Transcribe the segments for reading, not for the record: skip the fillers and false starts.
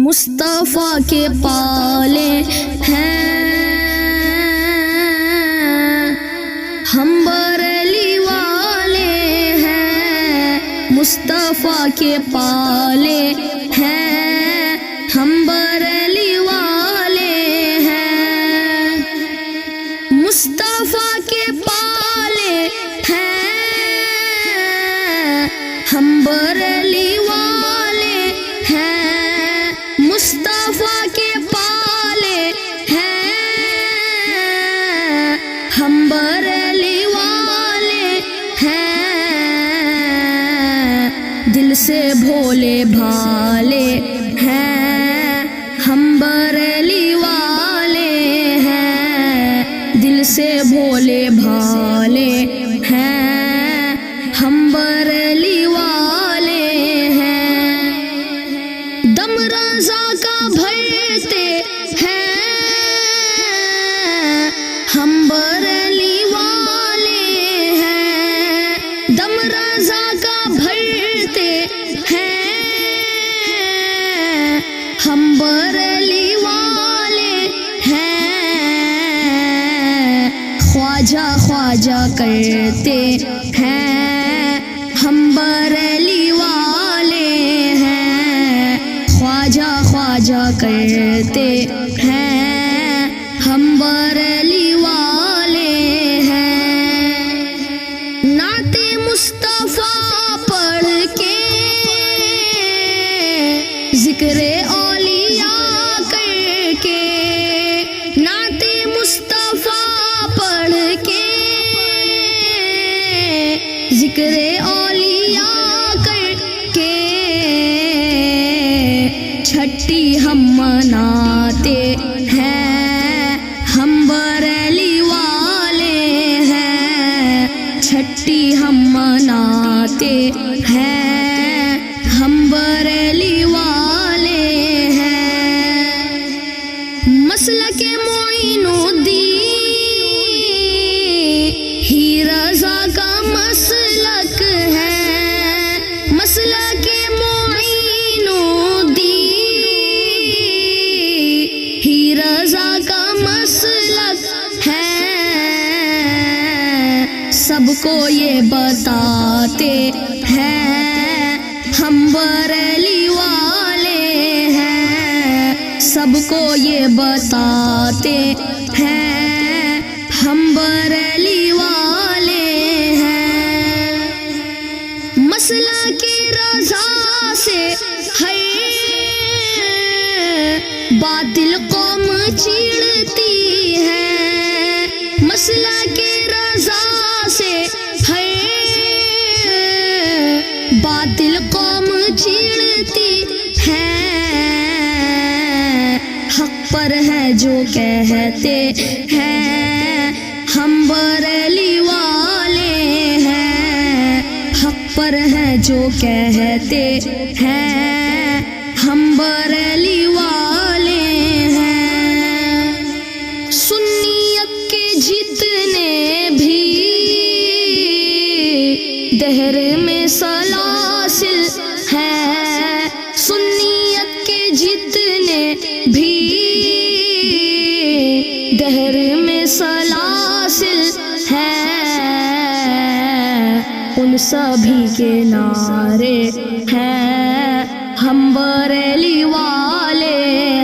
مصطفیٰ کے پالے ہیں ہم بریلی والے ہیں، مصطفیٰ کے پالے ہیں ہم بریلی والے ہیں، مصطفیٰ کے پالے ہیں ہم بریلی والے ہیں، مصطفیٰ کے پالے ہیں ہم بریلی والے ہیں، دل سے بھولے بھالے ہیں ہم بریلی والے ہیں، دل سے بھولے بھالے ہیں ہم بریلی والے ہیں، دم رضا کا بھرتے ہیں ہم بریلی والے ہیں، دم رضا کا بھرتے ہیں ہم بریلی والے ہیں، خواجہ خواجہ کرتے ہیں ہم بریلی والے ہیں، خواجہ خواجہ کرتے ہیں ہم بریلی والے ہیں، نعت مصطفیٰ پڑھ کے ذکر اولیاء کر کے، نعت مصطفیٰ پڑھ کے ذکر اولیاء کر کے، چھٹی ہم مناتے ہیں ہم بریلی والے ہیں، چھٹی ہم مناتے ہیں ہم بریلی والے ہیں، مسلک معین الدین ہی رضا کا مسلک ہے، مسلک معین الدین ہی رضا کا مسلک ہے، سب کو یہ بتاتے ہیں ہم بریلی والے ہیں، سب کو یہ بتاتے ہیں ہم بریلی والے ہیں، مسئلہ کی رضا سے ہے باطل قوم چڑھتی ہے، مسئلہ کی رضا سے ہے باطل قوم چڑھتی ہے، حق پر ہے جو کہتے ہیں ہم بریلی والے ہیں، حق پر ہے جو کہتے ہیں ہم بریلی والے ہیں، سنیت کے جتنے بھی دہر میں سلاسل ہیں، سنیت کے جتنے بھی دہر میں سلاسل ہیں، ان سبھی کے نعرے ہیں ہم بریلی والے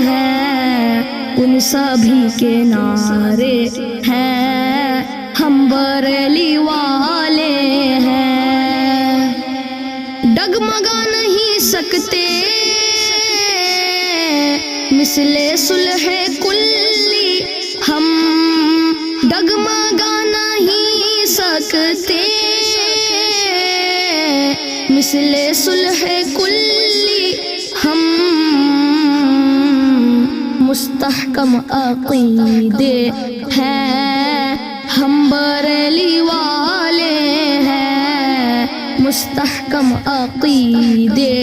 ہیں، ان سبھی کے نعرے ہیں ہم بریلی والے ہیں، ڈگمگا نہیں سکتے مثل صلح کلی ہم، ڈگمگا نہیں سکتے مثل صلح کلی ہم، مستحکم عقیدے ہیں ہم بریلی والے ہیں، مستحکم عقیدے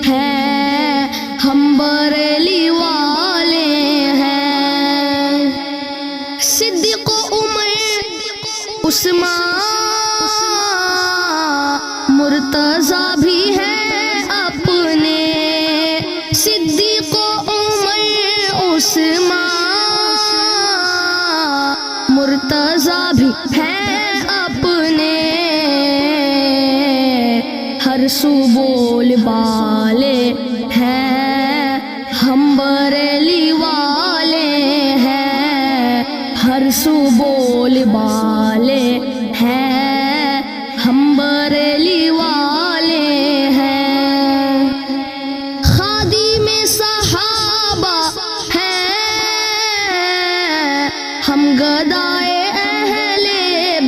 ہیں ہم بریلی والے ہیں، صدیق عمر عثمان مرتضیٰ بھی ہے اپنے، صدیق رضا بھی ہے اپنے، ہر سو بول بالے ہیں، ہم بریلی والے ہیں، ہر سو بول بالے ہیں، ہم بریلی والے ہیں۔ خادم صحابہ ہیں، ہم گدائے اہل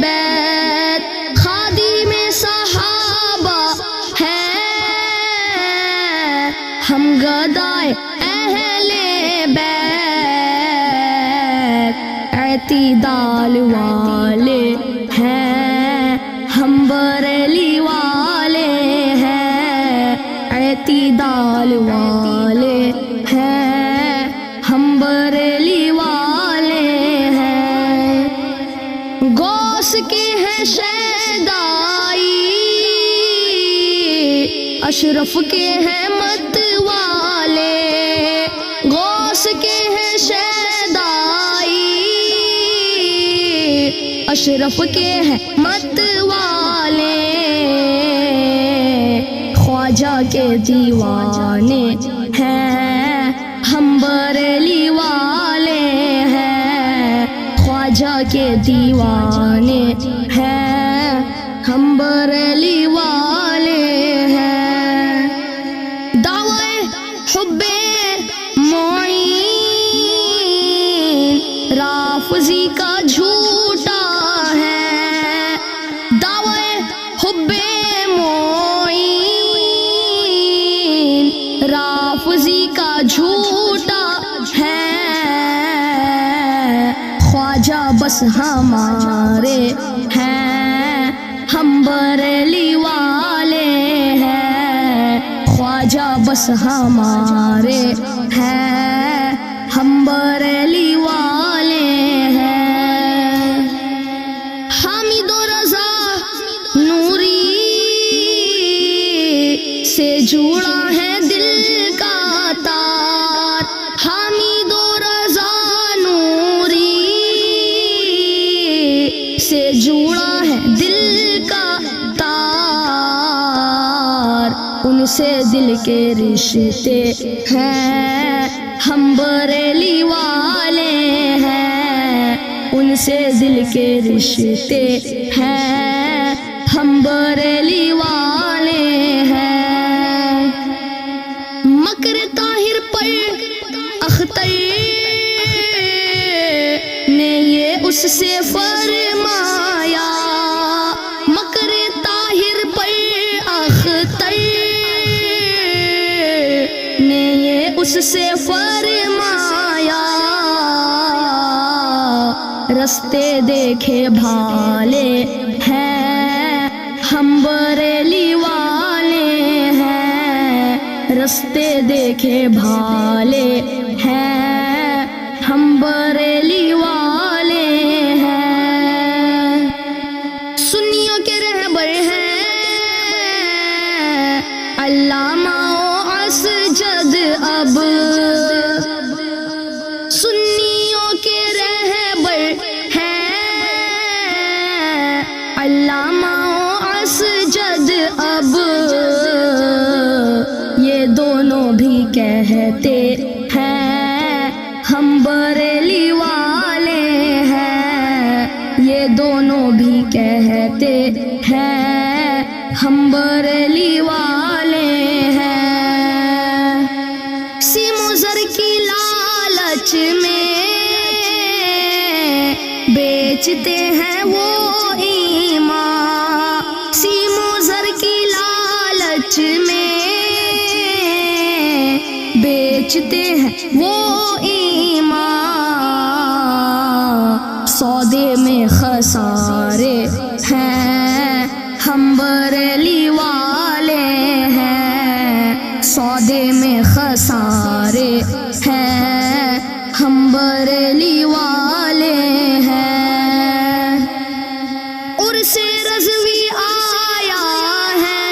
بیت، خادم صحابہ ہیں، ہم گدائے اہل بیت، اعتدال والے ہیں، ہم بریلی والے ہیں، اعتدال والے ہیں، ہم بریلی والے ہیں۔ غوث کے ہیں شیدائی، اشرف کے ہیں مت والے، غوث کے ہیں شیدائی، اشرف کے ہیں مت والے، خواجہ کے دیوانے ہیں، ہم بریلی والے ہیں، خواجہ کے دیوانے ہیں، ہم بریلی والے ہیں۔ دعوی حب معین رافضی کا جھوٹا ہے، دعوی حب رافضی کا جھوٹا ہے، خواجہ بس ہمارے ہیں، ہم بریلی والے ہیں، خواجہ بس ہمارے ہیں، ہم بریلی والے ہیں۔ حامد و رضا نوری سے جڑا ہے دل کا تار، حامد و رضا نوری سے جڑا ہے دل کا تار، ان سے دل کے رشتے ہیں، ہم بریلی والے ہیں، ان سے دل کے رشتے ہیں، ہم بریلی والے ہیں۔ مکر طاہر پر اختر نے یہ اس سے فرمایا، مکر طاہر پر اختر نے یہ اس سے فرمایا، رستے دیکھے بھالے ہیں، ہم بریلی والے ہیں، رستے دیکھے بھالے ہیں، ہم بریلی والے ہیں۔ سنیوں کے رہبر ہیں علامہ و اسجد اب، سنیوں کے رہبر ہیں علامہ و اسجد اب، یہ دونوں بھی کہتے ہیں، ہم بریلی والے ہیں، یہ دونوں بھی کہتے ہیں، ہم بریلی والے ہیں۔ سیم و زر کی لالچ میں بیچتے ہیں وہ ایمان، سیم و زر کی لالچ میں بیچتے ہیں وہ ایمان، سودے میں خسارے ہیں، ہم بریلی والے ہیں، سودے میں خسارے ہیں، ہم بریلی والے ہیں۔ عرس رضوی آیا ہے،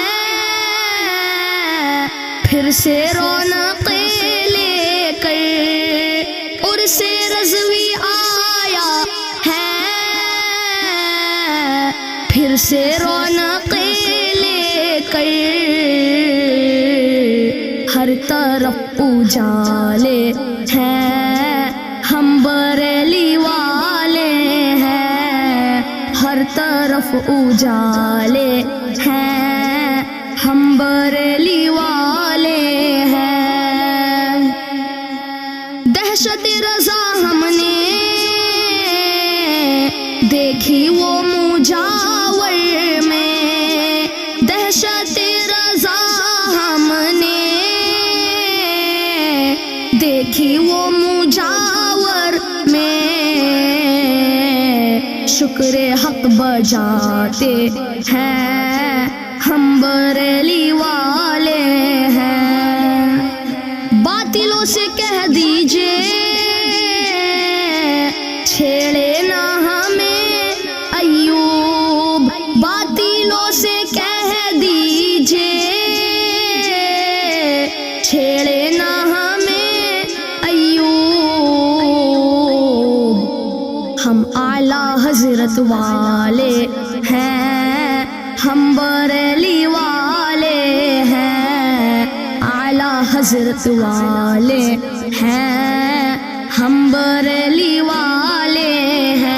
پھر سے رونقیں لے کر، عرس رضوی آیا ہے، سے رونقیں لے کر ہر طرف اجالے ہیں، ہم بریلی والے ہیں، ہر طرف اجالے ہیں، ہم بریلی والے ہیں۔ دہشت رضا ہم نے دیکھی وہ مجاور میں، دہشت رضا ہم نے دیکھی وہ مجاور میں، شکر حق بجاتے ہیں، ہم بریلی والے ہیں۔ باطلوں سے کہہ دیجئے چھیڑے نہ ہمیں ایوب، باطلوں سے کہہ دیجئے چھیڑے نہ ہمیں ایوب، ہم اعلیٰ حضرت والے ہیں، ہم بریلی والے ہیں، اعلیٰ حضرت والے ہیں، ہم بریلی والے ہیں۔